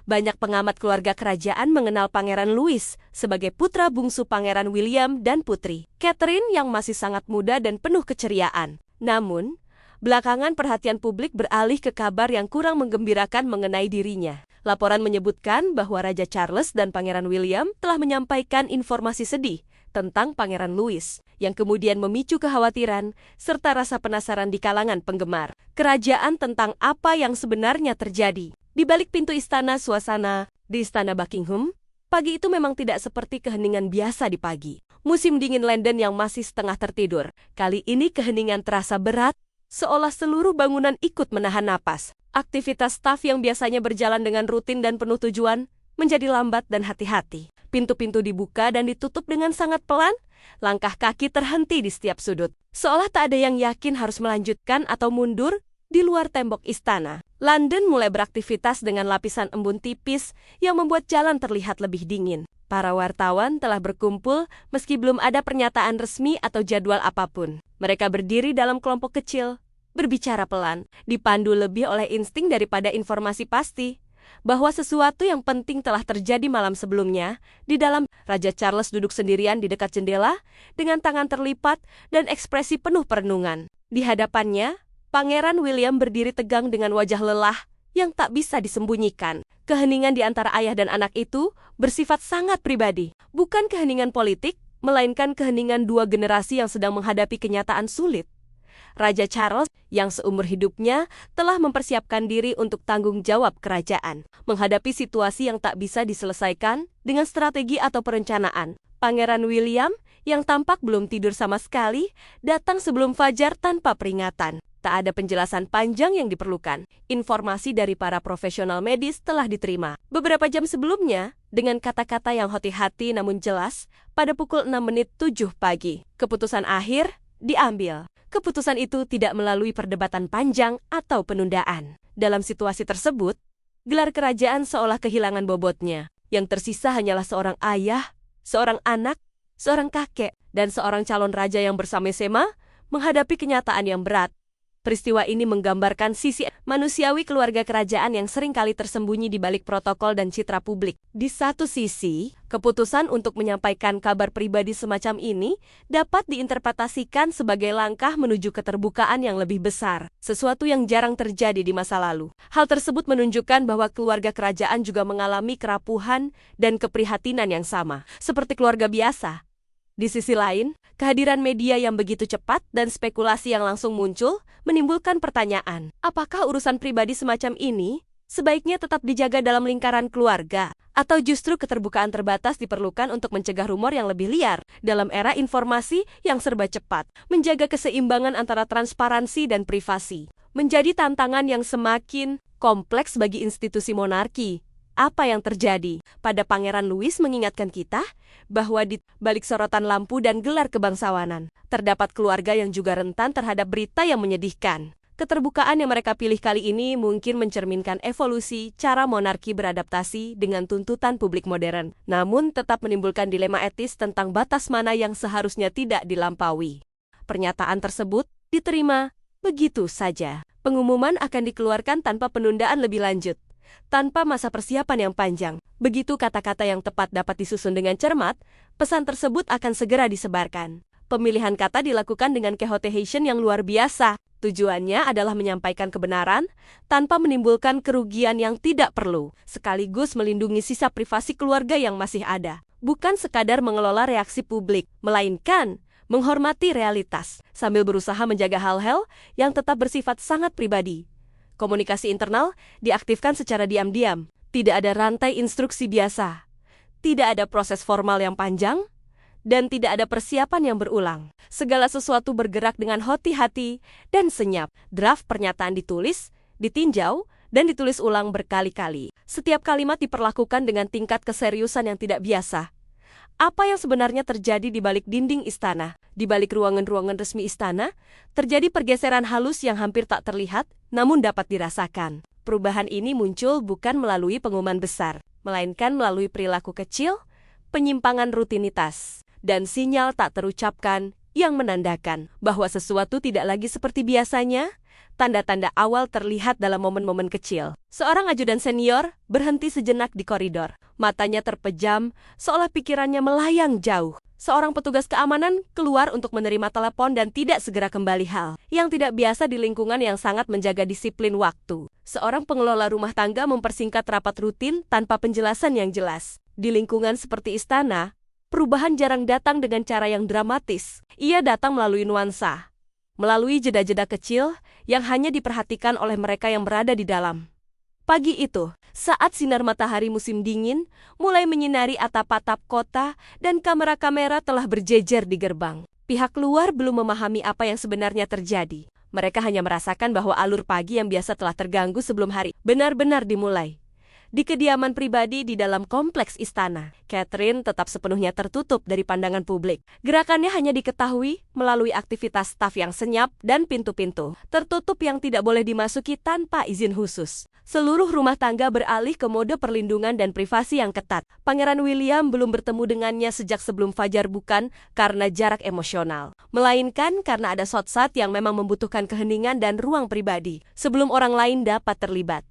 Banyak pengamat keluarga kerajaan mengenal Pangeran Louis sebagai putra bungsu Pangeran William dan Putri Catherine yang masih sangat muda dan penuh keceriaan. Namun, belakangan perhatian publik beralih ke kabar yang kurang menggembirakan mengenai dirinya. Laporan menyebutkan bahwa Raja Charles dan Pangeran William telah menyampaikan informasi sedih tentang Pangeran Louis, yang kemudian memicu kekhawatiran serta rasa penasaran di kalangan penggemar kerajaan tentang apa yang sebenarnya terjadi. Di balik pintu istana, suasana di Istana Buckingham, pagi itu memang tidak seperti keheningan biasa di pagi. Musim dingin London yang masih setengah tertidur. Kali ini keheningan terasa berat, seolah seluruh bangunan ikut menahan napas. Aktivitas staf yang biasanya berjalan dengan rutin dan penuh tujuan, menjadi lambat dan hati-hati. Pintu-pintu dibuka dan ditutup dengan sangat pelan, langkah kaki terhenti di setiap sudut. Seolah tak ada yang yakin harus melanjutkan atau mundur di luar tembok istana. London mulai beraktivitas dengan lapisan embun tipis yang membuat jalan terlihat lebih dingin. Para wartawan telah berkumpul meski belum ada pernyataan resmi atau jadwal apapun. Mereka berdiri dalam kelompok kecil, berbicara pelan, dipandu lebih oleh insting daripada informasi pasti bahwa sesuatu yang penting telah terjadi malam sebelumnya. Di dalam, Raja Charles duduk sendirian di dekat jendela dengan tangan terlipat dan ekspresi penuh perenungan. Di hadapannya, Pangeran William berdiri tegang dengan wajah lelah yang tak bisa disembunyikan. Keheningan di antara ayah dan anak itu bersifat sangat pribadi. Bukan keheningan politik, melainkan keheningan dua generasi yang sedang menghadapi kenyataan sulit. Raja Charles, yang seumur hidupnya telah mempersiapkan diri untuk tanggung jawab kerajaan, menghadapi situasi yang tak bisa diselesaikan dengan strategi atau perencanaan. Pangeran William, yang tampak belum tidur sama sekali, datang sebelum fajar tanpa peringatan. Tak ada penjelasan panjang yang diperlukan. Informasi dari para profesional medis telah diterima. Beberapa jam sebelumnya, dengan kata-kata yang hati-hati namun jelas, pada pukul 6:07 pagi, keputusan akhir diambil. Keputusan itu tidak melalui perdebatan panjang atau penundaan. Dalam situasi tersebut, gelar kerajaan seolah kehilangan bobotnya. Yang tersisa hanyalah seorang ayah, seorang anak, seorang kakek, dan seorang calon raja yang bersama-sama menghadapi kenyataan yang berat. Peristiwa ini menggambarkan sisi manusiawi keluarga kerajaan yang seringkali tersembunyi di balik protokol dan citra publik. Di satu sisi, keputusan untuk menyampaikan kabar pribadi semacam ini dapat diinterpretasikan sebagai langkah menuju keterbukaan yang lebih besar, sesuatu yang jarang terjadi di masa lalu. Hal tersebut menunjukkan bahwa keluarga kerajaan juga mengalami kerapuhan dan keprihatinan yang sama, seperti keluarga biasa. Di sisi lain, kehadiran media yang begitu cepat dan spekulasi yang langsung muncul menimbulkan pertanyaan, apakah urusan pribadi semacam ini sebaiknya tetap dijaga dalam lingkaran keluarga, atau justru keterbukaan terbatas diperlukan untuk mencegah rumor yang lebih liar? Dalam era informasi yang serba cepat, menjaga keseimbangan antara transparansi dan privasi menjadi tantangan yang semakin kompleks bagi institusi monarki. Apa yang terjadi pada Pangeran Louis mengingatkan kita bahwa di balik sorotan lampu dan gelar kebangsawanan, terdapat keluarga yang juga rentan terhadap berita yang menyedihkan. Keterbukaan yang mereka pilih kali ini mungkin mencerminkan evolusi cara monarki beradaptasi dengan tuntutan publik modern, namun tetap menimbulkan dilema etis tentang batas mana yang seharusnya tidak dilampaui. Pernyataan tersebut diterima begitu saja. Pengumuman akan dikeluarkan tanpa penundaan lebih lanjut, tanpa masa persiapan yang panjang. Begitu kata-kata yang tepat dapat disusun dengan cermat, pesan tersebut akan segera disebarkan. Pemilihan kata dilakukan dengan kehati-hatian yang luar biasa. Tujuannya adalah menyampaikan kebenaran tanpa menimbulkan kerugian yang tidak perlu, sekaligus melindungi sisa privasi keluarga yang masih ada. Bukan sekadar mengelola reaksi publik, melainkan menghormati realitas, sambil berusaha menjaga hal-hal yang tetap bersifat sangat pribadi. Komunikasi internal diaktifkan secara diam-diam. Tidak ada rantai instruksi biasa. Tidak ada proses formal yang panjang. Dan tidak ada persiapan yang berulang. Segala sesuatu bergerak dengan hati-hati dan senyap. Draft pernyataan ditulis, ditinjau, dan ditulis ulang berkali-kali. Setiap kalimat diperlakukan dengan tingkat keseriusan yang tidak biasa. Apa yang sebenarnya terjadi di balik dinding istana? Di balik ruangan-ruangan resmi istana, terjadi pergeseran halus yang hampir tak terlihat, namun dapat dirasakan. Perubahan ini muncul bukan melalui pengumuman besar, melainkan melalui perilaku kecil, penyimpangan rutinitas, dan sinyal tak terucapkan yang menandakan bahwa sesuatu tidak lagi seperti biasanya, Tanda-tanda awal terlihat dalam momen-momen kecil. Seorang ajudan senior berhenti sejenak di koridor. Matanya terpejam, seolah pikirannya melayang jauh. Seorang petugas keamanan keluar untuk menerima telepon dan tidak segera kembali, hal yang tidak biasa di lingkungan yang sangat menjaga disiplin waktu. Seorang pengelola rumah tangga mempersingkat rapat rutin tanpa penjelasan yang jelas. Di lingkungan seperti istana, perubahan jarang datang dengan cara yang dramatis. Ia datang melalui nuansa, melalui jeda-jeda kecil yang hanya diperhatikan oleh mereka yang berada di dalam. Pagi itu, saat sinar matahari musim dingin mulai menyinari atap-atap kota dan kamera-kamera telah berjejer di gerbang, pihak luar belum memahami apa yang sebenarnya terjadi. Mereka hanya merasakan bahwa alur pagi yang biasa telah terganggu sebelum hari benar-benar dimulai. Di kediaman pribadi di dalam kompleks istana, Catherine tetap sepenuhnya tertutup dari pandangan publik. Gerakannya hanya diketahui melalui aktivitas staf yang senyap dan pintu-pintu tertutup yang tidak boleh dimasuki tanpa izin khusus. Seluruh rumah tangga beralih ke mode perlindungan dan privasi yang ketat. Pangeran William belum bertemu dengannya sejak sebelum fajar, bukan karena jarak emosional, melainkan karena ada shot-shot yang memang membutuhkan keheningan dan ruang pribadi sebelum orang lain dapat terlibat.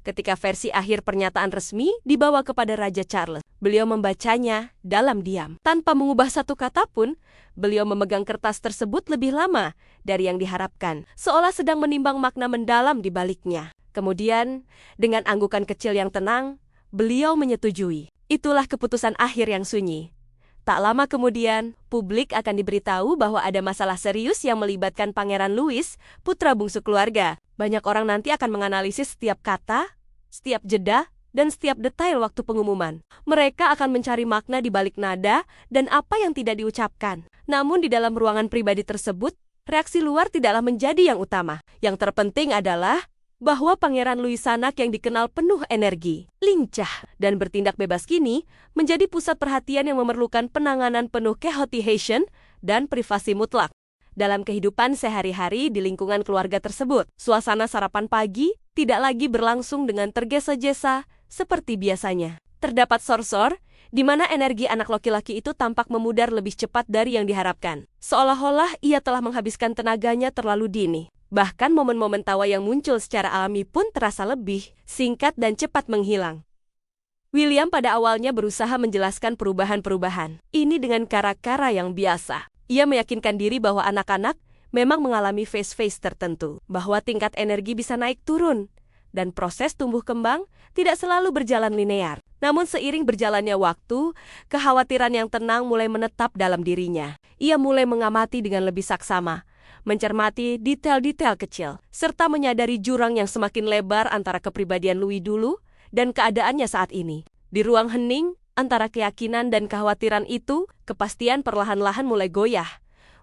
Ketika versi akhir pernyataan resmi dibawa kepada Raja Charles, beliau membacanya dalam diam. Tanpa mengubah satu kata pun, beliau memegang kertas tersebut lebih lama dari yang diharapkan, seolah sedang menimbang makna mendalam di baliknya. Kemudian, dengan anggukan kecil yang tenang, beliau menyetujui. Itulah keputusan akhir yang sunyi. Tak lama kemudian, publik akan diberitahu bahwa ada masalah serius yang melibatkan Pangeran Louis, putra bungsu keluarga. Banyak orang nanti akan menganalisis setiap kata, setiap jeda, dan setiap detail waktu pengumuman. Mereka akan mencari makna di balik nada dan apa yang tidak diucapkan. Namun di dalam ruangan pribadi tersebut, reaksi luar tidaklah menjadi yang utama. Yang terpenting adalah bahwa Pangeran Louis Sanak yang dikenal penuh energi, lincah, dan bertindak bebas kini menjadi pusat perhatian yang memerlukan penanganan penuh kehati-hatian dan privasi mutlak. Dalam kehidupan sehari-hari di lingkungan keluarga tersebut, suasana sarapan pagi tidak lagi berlangsung dengan tergesa-gesa seperti biasanya. Terdapat sor-sor, di mana energi anak laki-laki itu tampak memudar lebih cepat dari yang diharapkan. Seolah-olah ia telah menghabiskan tenaganya terlalu dini. Bahkan momen-momen tawa yang muncul secara alami pun terasa lebih singkat dan cepat menghilang. William pada awalnya berusaha menjelaskan perubahan-perubahan ini dengan kara-kara yang biasa. Ia meyakinkan diri bahwa anak-anak memang mengalami phase-phase tertentu, bahwa tingkat energi bisa naik turun, dan proses tumbuh kembang tidak selalu berjalan linear. Namun seiring berjalannya waktu, kekhawatiran yang tenang mulai menetap dalam dirinya. Ia mulai mengamati dengan lebih saksama, mencermati detail-detail kecil, serta menyadari jurang yang semakin lebar antara kepribadian Louis dulu dan keadaannya saat ini. Di ruang hening, antara keyakinan dan kekhawatiran itu, kepastian perlahan-lahan mulai goyah.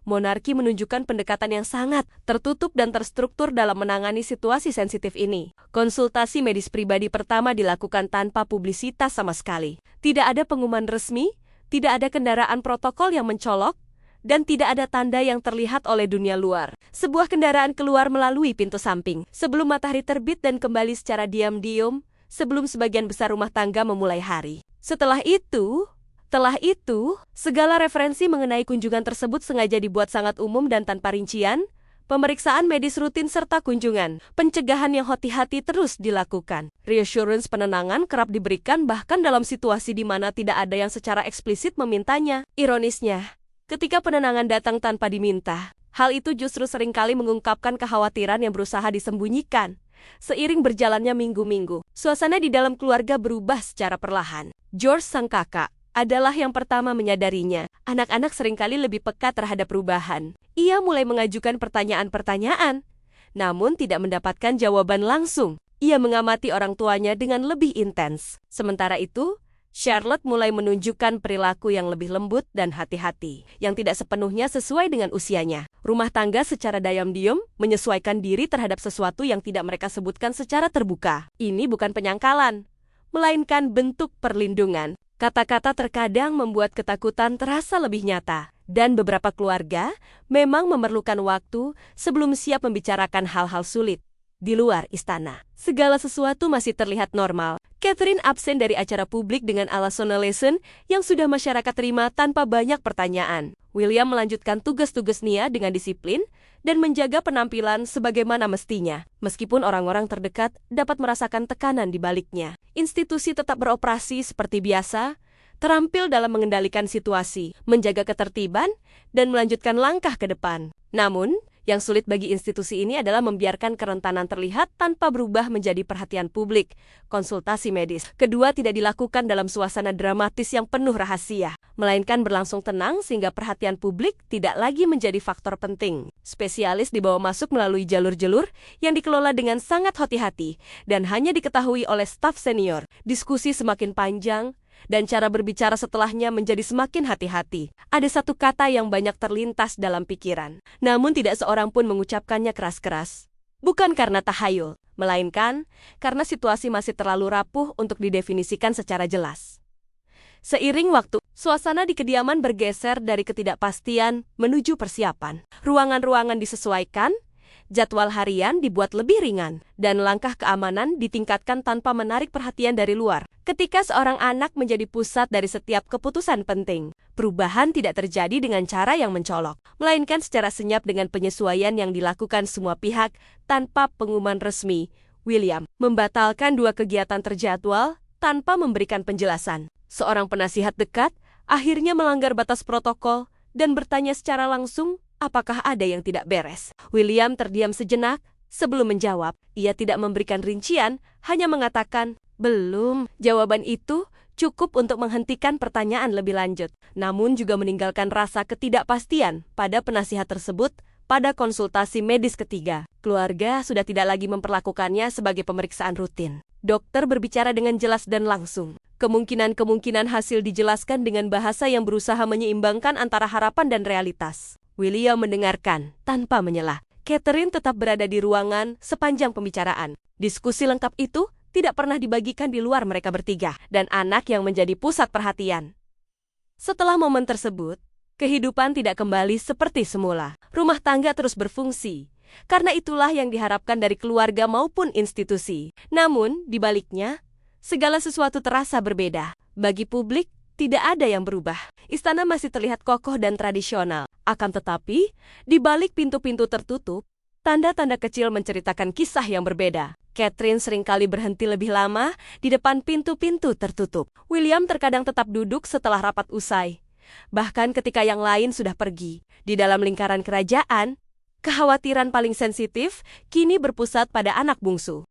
Monarki menunjukkan pendekatan yang sangat tertutup dan terstruktur dalam menangani situasi sensitif ini. Konsultasi medis pribadi pertama dilakukan tanpa publisitas sama sekali. Tidak ada pengumuman resmi, tidak ada kendaraan protokol yang mencolok, dan tidak ada tanda yang terlihat oleh dunia luar. Sebuah kendaraan keluar melalui pintu samping sebelum matahari terbit dan kembali secara diam-diam sebelum sebagian besar rumah tangga memulai hari. Setelah itu, segala referensi mengenai kunjungan tersebut sengaja dibuat sangat umum dan tanpa rincian. Pemeriksaan medis rutin serta kunjungan pencegahan yang hati-hati terus dilakukan. Reassurance penenangan kerap diberikan bahkan dalam situasi di mana tidak ada yang secara eksplisit memintanya. Ironisnya, ketika penenangan datang tanpa diminta, hal itu justru seringkali mengungkapkan kekhawatiran yang berusaha disembunyikan. Seiring berjalannya minggu-minggu, suasana di dalam keluarga berubah secara perlahan. George, sang kakak, adalah yang pertama menyadarinya. Anak-anak seringkali lebih peka terhadap perubahan. Ia mulai mengajukan pertanyaan-pertanyaan, namun tidak mendapatkan jawaban langsung. Ia mengamati orang tuanya dengan lebih intens. Sementara itu, Charlotte mulai menunjukkan perilaku yang lebih lembut dan hati-hati, yang tidak sepenuhnya sesuai dengan usianya. Rumah tangga secara diam-diam menyesuaikan diri terhadap sesuatu yang tidak mereka sebutkan secara terbuka. Ini bukan penyangkalan, melainkan bentuk perlindungan. Kata-kata terkadang membuat ketakutan terasa lebih nyata, dan beberapa keluarga memang memerlukan waktu sebelum siap membicarakan hal-hal sulit. Di luar istana, segala sesuatu masih terlihat normal. Catherine absen dari acara publik dengan alasan lesson yang sudah masyarakat terima tanpa banyak pertanyaan. William melanjutkan tugas-tugas Nia dengan disiplin dan menjaga penampilan sebagaimana mestinya. Meskipun orang-orang terdekat dapat merasakan tekanan di baliknya, institusi tetap beroperasi seperti biasa, terampil dalam mengendalikan situasi, menjaga ketertiban, dan melanjutkan langkah ke depan. Namun, yang sulit bagi institusi ini adalah membiarkan kerentanan terlihat tanpa berubah menjadi perhatian publik. Konsultasi medis kedua tidak dilakukan dalam suasana dramatis yang penuh rahasia, melainkan berlangsung tenang sehingga perhatian publik tidak lagi menjadi faktor penting. Spesialis dibawa masuk melalui jalur-jalur yang dikelola dengan sangat hati-hati dan hanya diketahui oleh staf senior. Diskusi semakin panjang, dan cara berbicara setelahnya menjadi semakin hati-hati. Ada satu kata yang banyak terlintas dalam pikiran, namun tidak seorang pun mengucapkannya keras-keras. Bukan karena tahayul, melainkan karena situasi masih terlalu rapuh untuk didefinisikan secara jelas. Seiring waktu, suasana di kediaman bergeser dari ketidakpastian menuju persiapan. Ruangan-ruangan disesuaikan, jadwal harian dibuat lebih ringan, dan langkah keamanan ditingkatkan tanpa menarik perhatian dari luar. Ketika seorang anak menjadi pusat dari setiap keputusan penting, perubahan tidak terjadi dengan cara yang mencolok, melainkan secara senyap dengan penyesuaian yang dilakukan semua pihak tanpa pengumuman resmi. William membatalkan 2 kegiatan terjadwal tanpa memberikan penjelasan. Seorang penasihat dekat akhirnya melanggar batas protokol dan bertanya secara langsung apakah ada yang tidak beres. William terdiam sejenak sebelum menjawab. Ia tidak memberikan rincian, hanya mengatakan, "Belum." Jawaban itu cukup untuk menghentikan pertanyaan lebih lanjut, namun juga meninggalkan rasa ketidakpastian pada penasihat tersebut pada konsultasi medis ketiga. Keluarga sudah tidak lagi memperlakukannya sebagai pemeriksaan rutin. Dokter berbicara dengan jelas dan langsung. Kemungkinan-kemungkinan hasil dijelaskan dengan bahasa yang berusaha menyeimbangkan antara harapan dan realitas. William mendengarkan tanpa menyelah. Catherine tetap berada di ruangan sepanjang pembicaraan. Diskusi lengkap itu tidak pernah dibagikan di luar mereka bertiga, dan anak yang menjadi pusat perhatian. Setelah momen tersebut, kehidupan tidak kembali seperti semula. Rumah tangga terus berfungsi, karena itulah yang diharapkan dari keluarga maupun institusi. Namun, di baliknya, segala sesuatu terasa berbeda. Bagi publik, tidak ada yang berubah. Istana masih terlihat kokoh dan tradisional. Akan tetapi, di balik pintu-pintu tertutup, tanda-tanda kecil menceritakan kisah yang berbeda. Catherine seringkali berhenti lebih lama di depan pintu-pintu tertutup. William terkadang tetap duduk setelah rapat usai. Bahkan ketika yang lain sudah pergi. Di dalam lingkaran kerajaan, kekhawatiran paling sensitif kini berpusat pada anak bungsu.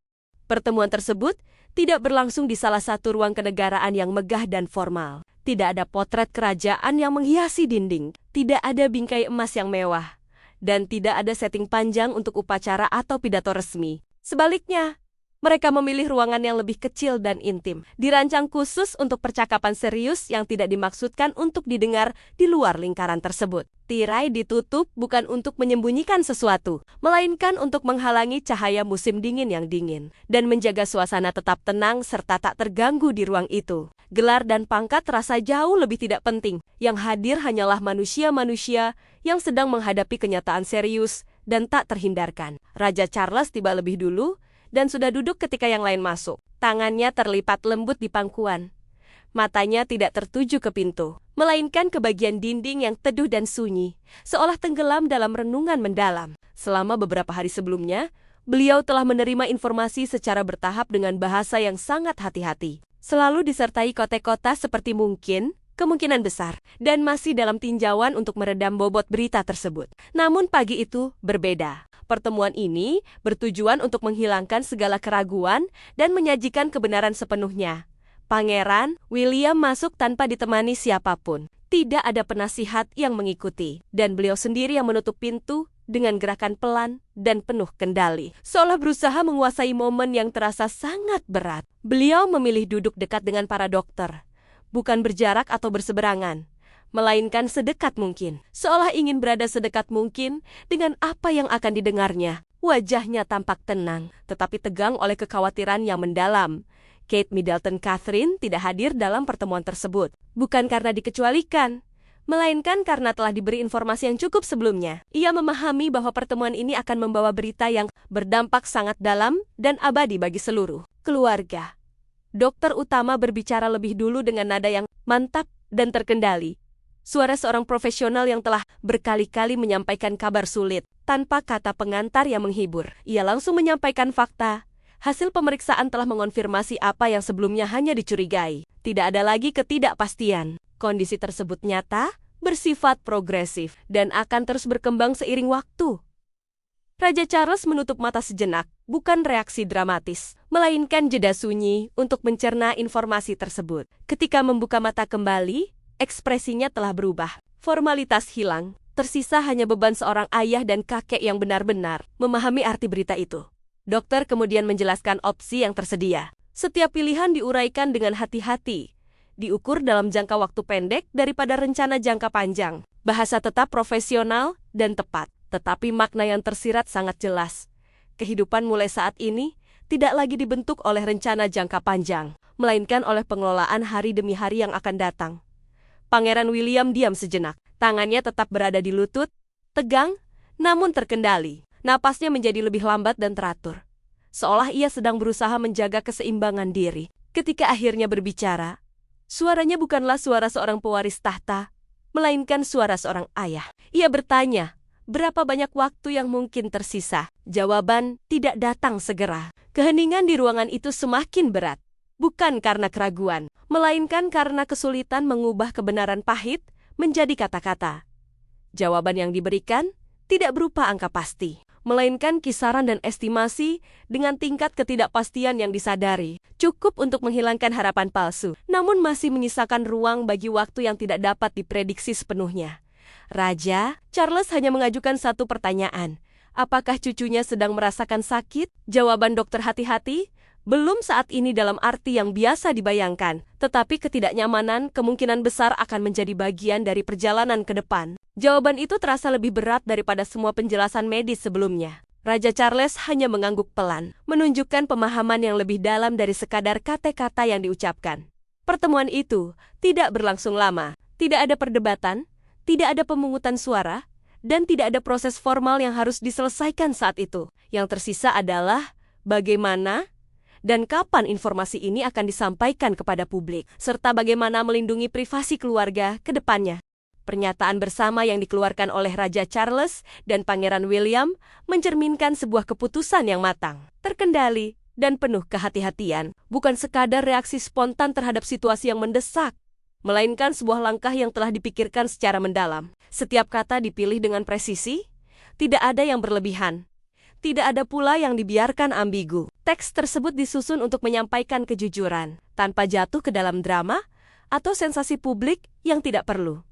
Pertemuan tersebut tidak berlangsung di salah satu ruang kenegaraan yang megah dan formal. Tidak ada potret kerajaan yang menghiasi dinding, tidak ada bingkai emas yang mewah, dan tidak ada setting panjang untuk upacara atau pidato resmi. Sebaliknya, mereka memilih ruangan yang lebih kecil dan intim, dirancang khusus untuk percakapan serius yang tidak dimaksudkan untuk didengar di luar lingkaran tersebut. Tirai ditutup bukan untuk menyembunyikan sesuatu, melainkan untuk menghalangi cahaya musim dingin yang dingin, dan menjaga suasana tetap tenang serta tak terganggu di ruang itu. Gelar dan pangkat terasa jauh lebih tidak penting, yang hadir hanyalah manusia-manusia yang sedang menghadapi kenyataan serius dan tak terhindarkan. Raja Charles tiba lebih dulu, dan sudah duduk ketika yang lain masuk. Tangannya terlipat lembut di pangkuan. Matanya tidak tertuju ke pintu, melainkan ke bagian dinding yang teduh dan sunyi, seolah tenggelam dalam renungan mendalam. Selama beberapa hari sebelumnya, beliau telah menerima informasi secara bertahap dengan bahasa yang sangat hati-hati. Selalu disertai kote-kota seperti mungkin, kemungkinan besar, dan masih dalam tinjauan untuk meredam bobot berita tersebut. Namun pagi itu berbeda. Pertemuan ini bertujuan untuk menghilangkan segala keraguan dan menyajikan kebenaran sepenuhnya. Pangeran William masuk tanpa ditemani siapapun. Tidak ada penasihat yang mengikuti, dan beliau sendiri yang menutup pintu dengan gerakan pelan dan penuh kendali, seolah berusaha menguasai momen yang terasa sangat berat. Beliau memilih duduk dekat dengan para dokter, bukan berjarak atau berseberangan, melainkan sedekat mungkin, seolah ingin berada sedekat mungkin dengan apa yang akan didengarnya. Wajahnya tampak tenang, tetapi tegang oleh kekhawatiran yang mendalam. Kate Middleton Catherine tidak hadir dalam pertemuan tersebut, bukan karena dikecualikan, melainkan karena telah diberi informasi yang cukup sebelumnya. Ia memahami bahwa pertemuan ini akan membawa berita yang berdampak sangat dalam dan abadi bagi seluruh keluarga. Dokter utama berbicara lebih dulu dengan nada yang mantap dan terkendali. Suara seorang profesional yang telah berkali-kali menyampaikan kabar sulit, tanpa kata pengantar yang menghibur. Ia langsung menyampaikan fakta. Hasil pemeriksaan telah mengonfirmasi apa yang sebelumnya hanya dicurigai. Tidak ada lagi ketidakpastian. Kondisi tersebut nyata, bersifat progresif, dan akan terus berkembang seiring waktu. Raja Charles menutup mata sejenak, bukan reaksi dramatis, melainkan jeda sunyi untuk mencerna informasi tersebut. Ketika membuka mata kembali, ekspresinya telah berubah. Formalitas hilang, tersisa hanya beban seorang ayah dan kakek yang benar-benar memahami arti berita itu. Dokter kemudian menjelaskan opsi yang tersedia. Setiap pilihan diuraikan dengan hati-hati, diukur dalam jangka waktu pendek daripada rencana jangka panjang. Bahasa tetap profesional dan tepat, tetapi makna yang tersirat sangat jelas. Kehidupan mulai saat ini tidak lagi dibentuk oleh rencana jangka panjang, melainkan oleh pengelolaan hari demi hari yang akan datang. Pangeran William diam sejenak. Tangannya tetap berada di lutut, tegang, namun terkendali. Napasnya menjadi lebih lambat dan teratur. Seolah ia sedang berusaha menjaga keseimbangan diri. Ketika akhirnya berbicara, suaranya bukanlah suara seorang pewaris tahta, melainkan suara seorang ayah. Ia bertanya, berapa banyak waktu yang mungkin tersisa? Jawaban tidak datang segera. Keheningan di ruangan itu semakin berat. Bukan karena keraguan, melainkan karena kesulitan mengubah kebenaran pahit menjadi kata-kata. Jawaban yang diberikan tidak berupa angka pasti, melainkan kisaran dan estimasi dengan tingkat ketidakpastian yang disadari. Cukup untuk menghilangkan harapan palsu, namun masih menyisakan ruang bagi waktu yang tidak dapat diprediksi sepenuhnya. Raja Charles hanya mengajukan satu pertanyaan. Apakah cucunya sedang merasakan sakit? Jawaban dokter hati-hati, belum saat ini dalam arti yang biasa dibayangkan, tetapi ketidaknyamanan kemungkinan besar akan menjadi bagian dari perjalanan ke depan. Jawaban itu terasa lebih berat daripada semua penjelasan medis sebelumnya. Raja Charles hanya mengangguk pelan, menunjukkan pemahaman yang lebih dalam dari sekadar kata-kata yang diucapkan. Pertemuan itu tidak berlangsung lama, tidak ada perdebatan, tidak ada pemungutan suara, dan tidak ada proses formal yang harus diselesaikan saat itu. Yang tersisa adalah bagaimana dan kapan informasi ini akan disampaikan kepada publik, serta bagaimana melindungi privasi keluarga ke depannya. Pernyataan bersama yang dikeluarkan oleh Raja Charles dan Pangeran William mencerminkan sebuah keputusan yang matang, terkendali, dan penuh kehati-hatian, bukan sekadar reaksi spontan terhadap situasi yang mendesak, melainkan sebuah langkah yang telah dipikirkan secara mendalam. Setiap kata dipilih dengan presisi, tidak ada yang berlebihan. Tidak ada pula yang dibiarkan ambigu. Teks tersebut disusun untuk menyampaikan kejujuran, tanpa jatuh ke dalam drama atau sensasi publik yang tidak perlu.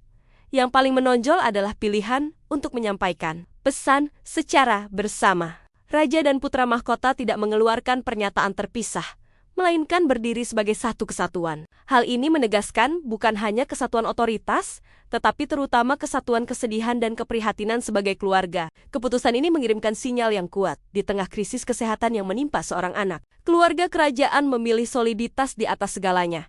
Yang paling menonjol adalah pilihan untuk menyampaikan pesan secara bersama. Raja dan putra mahkota tidak mengeluarkan pernyataan terpisah, melainkan berdiri sebagai satu kesatuan. Hal ini menegaskan bukan hanya kesatuan otoritas, tetapi terutama kesatuan kesedihan dan keprihatinan sebagai keluarga. Keputusan ini mengirimkan sinyal yang kuat di tengah krisis kesehatan yang menimpa seorang anak. Keluarga kerajaan memilih soliditas di atas segalanya.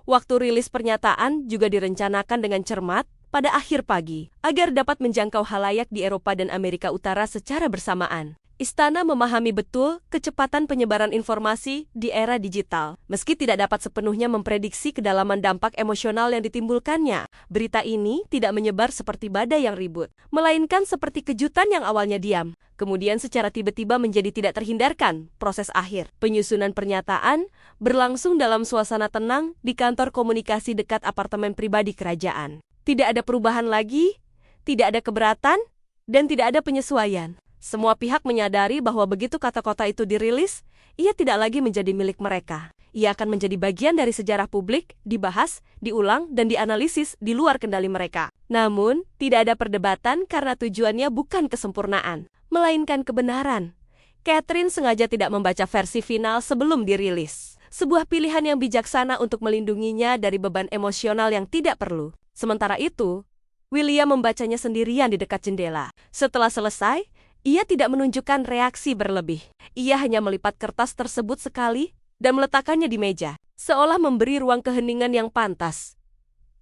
Waktu rilis pernyataan juga direncanakan dengan cermat pada akhir pagi, agar dapat menjangkau halayak di Eropa dan Amerika Utara secara bersamaan. Istana memahami betul kecepatan penyebaran informasi di era digital. Meski tidak dapat sepenuhnya memprediksi kedalaman dampak emosional yang ditimbulkannya, berita ini tidak menyebar seperti badai yang ribut, melainkan seperti kejutan yang awalnya diam, kemudian secara tiba-tiba menjadi tidak terhindarkan. Proses akhir penyusunan pernyataan berlangsung dalam suasana tenang di kantor komunikasi dekat apartemen pribadi kerajaan. Tidak ada perubahan lagi, tidak ada keberatan, dan tidak ada penyesuaian. Semua pihak menyadari bahwa begitu kata-kata itu dirilis, ia tidak lagi menjadi milik mereka. Ia akan menjadi bagian dari sejarah publik, dibahas, diulang, dan dianalisis di luar kendali mereka. Namun, tidak ada perdebatan karena tujuannya bukan kesempurnaan, melainkan kebenaran. Catherine sengaja tidak membaca versi final sebelum dirilis. Sebuah pilihan yang bijaksana untuk melindunginya dari beban emosional yang tidak perlu. Sementara itu, William membacanya sendirian di dekat jendela. Setelah selesai, ia tidak menunjukkan reaksi berlebih. Ia hanya melipat kertas tersebut sekali dan meletakkannya di meja, seolah memberi ruang keheningan yang pantas.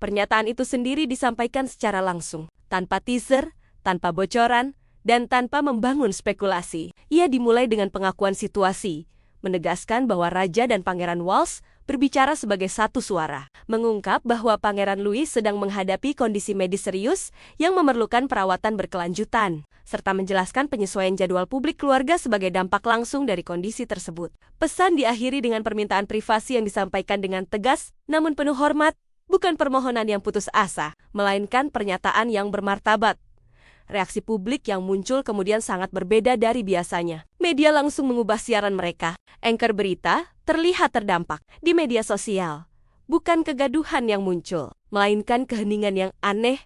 Pernyataan itu sendiri disampaikan secara langsung, tanpa teaser, tanpa bocoran, dan tanpa membangun spekulasi. Ia dimulai dengan pengakuan situasi, menegaskan bahwa Raja dan Pangeran Wales berbicara sebagai satu suara, mengungkap bahwa Pangeran Louis sedang menghadapi kondisi medis serius yang memerlukan perawatan berkelanjutan, serta menjelaskan penyesuaian jadwal publik keluarga sebagai dampak langsung dari kondisi tersebut. Pesan diakhiri dengan permintaan privasi yang disampaikan dengan tegas, namun penuh hormat, bukan permohonan yang putus asa, melainkan pernyataan yang bermartabat. Reaksi publik yang muncul kemudian sangat berbeda dari biasanya. Media langsung mengubah siaran mereka. Anchor berita terlihat terdampak di media sosial. Bukan kegaduhan yang muncul, melainkan keheningan yang aneh,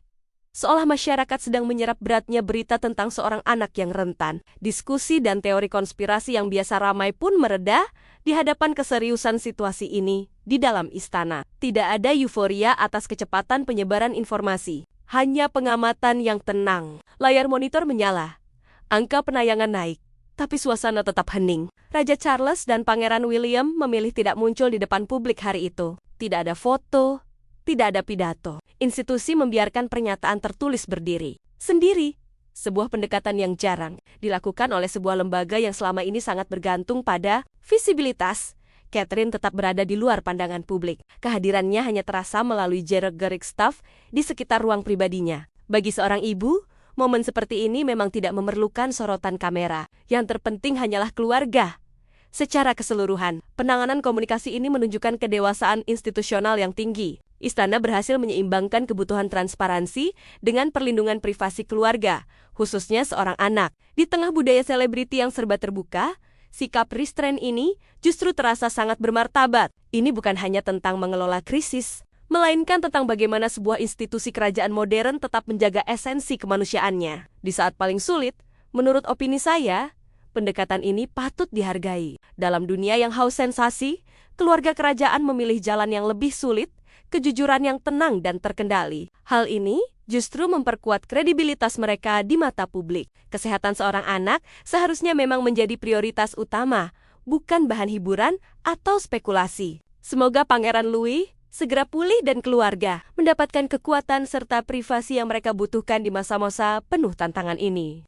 seolah masyarakat sedang menyerap beratnya berita tentang seorang anak yang rentan. Diskusi dan teori konspirasi yang biasa ramai pun mereda di hadapan keseriusan situasi ini di dalam istana. Tidak ada euforia atas kecepatan penyebaran informasi. Hanya pengamatan yang tenang. Layar monitor menyala. Angka penayangan naik. Tapi suasana tetap hening. Raja Charles dan Pangeran William memilih tidak muncul di depan publik hari itu. Tidak ada foto, tidak ada pidato. Institusi membiarkan pernyataan tertulis berdiri. Sendiri. Sebuah pendekatan yang jarang dilakukan oleh sebuah lembaga yang selama ini sangat bergantung pada visibilitas. Catherine tetap berada di luar pandangan publik. Kehadirannya hanya terasa melalui gerak-gerik staf di sekitar ruang pribadinya. Bagi seorang ibu, momen seperti ini memang tidak memerlukan sorotan kamera. Yang terpenting hanyalah keluarga. Secara keseluruhan, penanganan komunikasi ini menunjukkan kedewasaan institusional yang tinggi. Istana berhasil menyeimbangkan kebutuhan transparansi dengan perlindungan privasi keluarga, khususnya seorang anak. Di tengah budaya selebriti yang serba terbuka, sikap restrain ini justru terasa sangat bermartabat. Ini bukan hanya tentang mengelola krisis, melainkan tentang bagaimana sebuah institusi kerajaan modern tetap menjaga esensi kemanusiaannya. Di saat paling sulit, menurut opini saya, pendekatan ini patut dihargai. Dalam dunia yang haus sensasi, keluarga kerajaan memilih jalan yang lebih sulit, kejujuran yang tenang dan terkendali. Hal ini justru memperkuat kredibilitas mereka di mata publik. Kesehatan seorang anak seharusnya memang menjadi prioritas utama, bukan bahan hiburan atau spekulasi. Semoga Pangeran Louis segera pulih dan keluarga mendapatkan kekuatan serta privasi yang mereka butuhkan di masa-masa penuh tantangan ini.